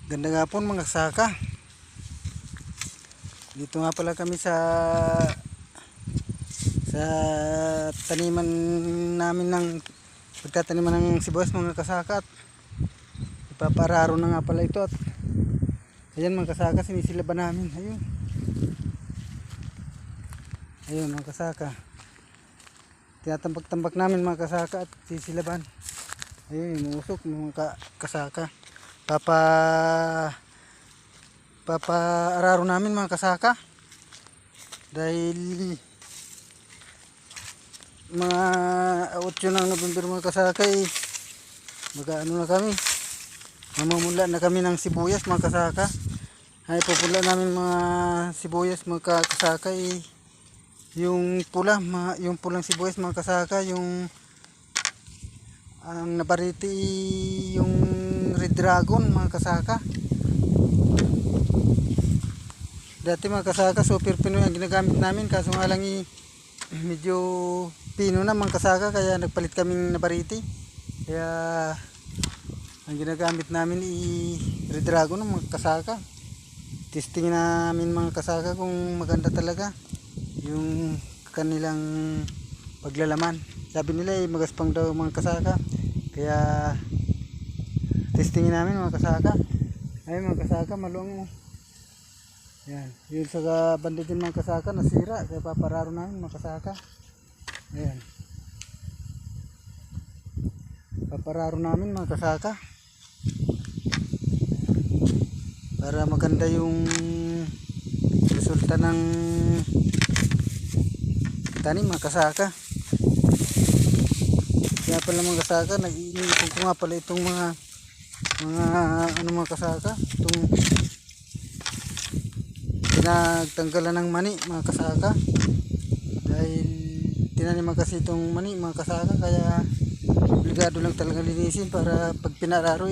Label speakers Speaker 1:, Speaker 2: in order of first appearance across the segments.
Speaker 1: Ganda nga po mga saka. Dito nga pala kami sa taniman namin ng pagtataniman ng sibuyas mga kasaka. At ipapararo na nga pala ito. At ayan mga kasaka, sinisilaban namin. Ayun mga kasaka. Tinatambak-tambak namin mga kasaka at sisilaban. Ayun, umusok mga kasaka. Papaararo namin mga kasaka dahil mga 8 ng November mga kasaka mag-ano na kami, mamumula na kami ng sibuyas mga kasaka. Ay pupula namin mga sibuyas mga kasaka yung pula, yung pulang sibuyas mga kasaka, yung ang nabariti yung Red Dragon mga kasaka. Dati mga kasaka super Pinoy ang ginagamit namin, kaso nga lang medyo pino na mga kasaka, kaya nagpalit kaming nabariti. Kaya ang ginagamit namin Red Dragon mga kasaka. Testing namin mga kasaka kung maganda talaga yung kanilang paglalaman. Sabi nila magaspang daw mga kasaka, kaya testingin namin mga kasaka. Ay mga kasaka, maluwang yan, yun sa banda din mga kasaka nasira, kaya papararo namin mga kasaka. Ayan, papararo namin mga kasaka para maganda yung resulta ng tanim mga kasaka. Kaya pala mga kasaka, nag-iinipon ko nga pala itong mga ano mga kasaka, itong pinagtanggalan ng mani mga kasaka, dahil tinaniman kasi itong mani mga kasaka, kaya obligado lang talaga linisin para pag pinararo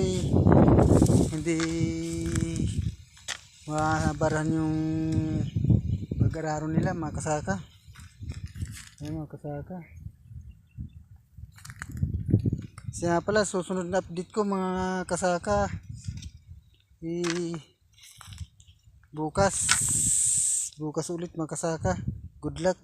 Speaker 1: hindi mabaran yung pag-araro nila mga kasaka. Ayan mga kasaka. Siya pala, susunod na update ko mga kasaka bukas ulit mga kasaka. Good luck.